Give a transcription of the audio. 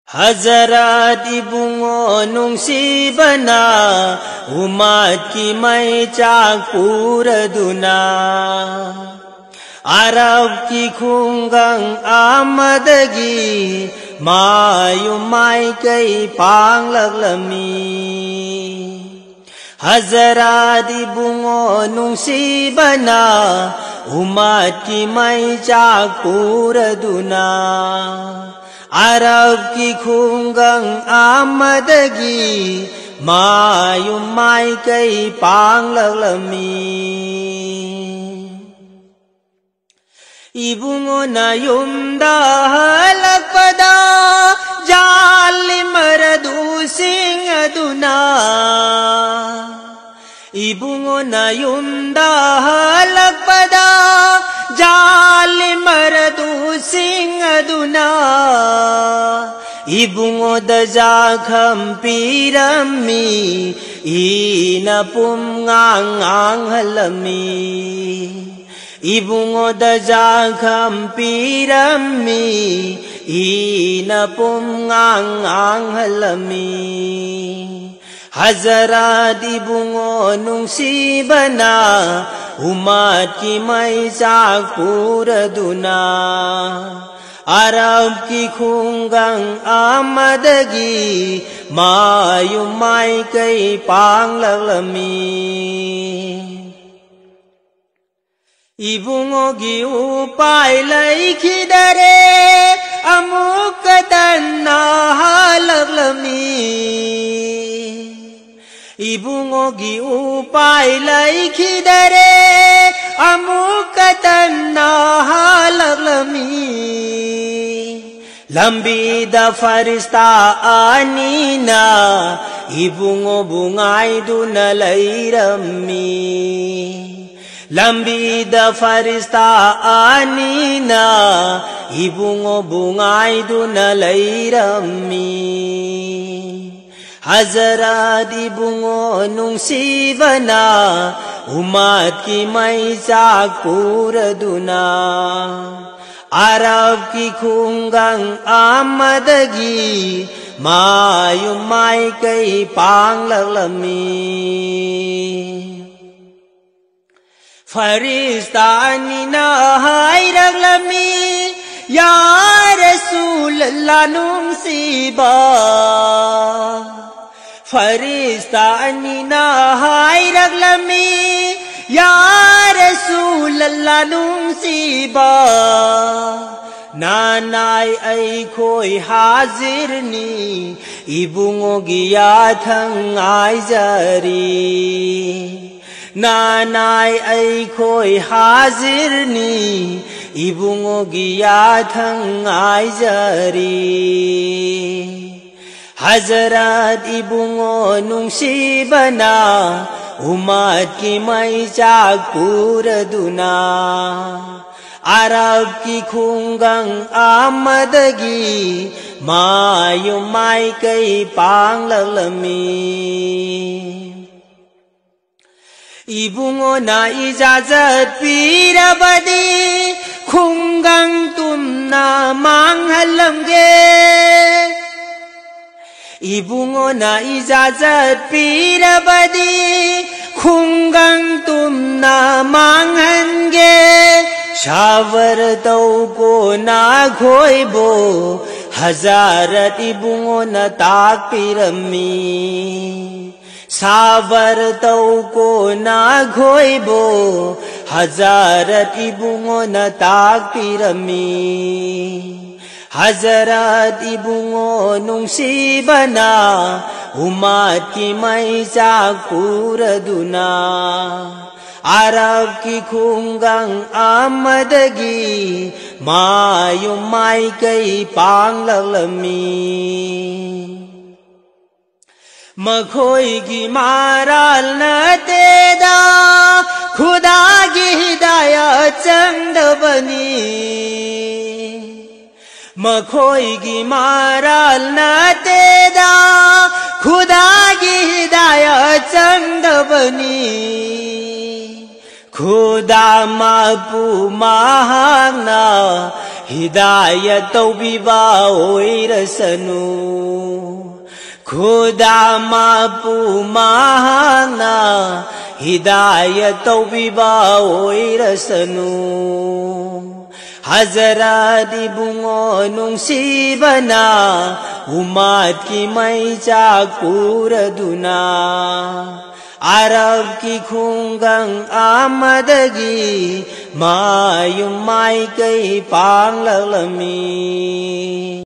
Hazrat ibungo nungsibana umat ki mai chak puraduna Arab ki khungang amadagi mayumai kai panglaglami Hazrat ibungo nungsibana umat ki mai chak puraduna Arab ki khungang amadagi mayumai kai panglaglami Ibungo na yumda halakpada jali maradu sing aduna Ibungo na yumda halakpada jali maradu sing aduna Ibungo da jakham pirami inapum ngang halami Ibungo da jakham pirami inapum ngang halami Hazrat ibungo nungsibana umat ki mai chak puraduna Arab ki khungang amadagi mayumai kai panglaglami Ibungo gi upai laikhidare amuk tanna halaglami Ibungo gi upai laikhidare amuk tanna halaglami Lambi da farista anina ibungo bungai duna lairami Lambi da farista anina ibungo bungai duna lairami Hazrat ibungo nungsibana umat ki mai chak puraduna Arab ki khungang amadagi mayumai kai panglaglami Faristani na hairaglami Ya Rasulullah nungsiba Faristani na hairaglami Ya Rasulullah nungsiba Nanay ay ko'y hazir ni Ibungo giyathang ay jari Nanay ay ko'y hazir ni ibungo giyathang ay jari Hazrat ibungo nungsibana umat ki mai chak puraduna Arab ki khungang amadagi mayumai kai panglaglami Ibungo na ijazat pirabadi khungang tum na manghalamge Ibungo na ijazat pirabadi khungang tum na manghange Shawar tau ko na khoibo Hazarat ibungo na tak pirami Sabar tau ko na khoibo Hazarat ibungo na tak pirami Hazrat ibungo nungsibana umat ki mai chak puraduna Arab ki khungang amadagi mayumai kai panglaglami Makhoi ki maral na teda Khuda ki hidayat chandabani Makhoi ki maral na teda Khuda ki hidayat chandabani Khuda mapu mahang na hidayat taubiba oirasanu Khuda mapu mahana hidayat taubiba oirasanu Hazrat ibungo nungsibana umat ki mai chakuraduna Arab ki khungang amadagi mayum mai kai panglalami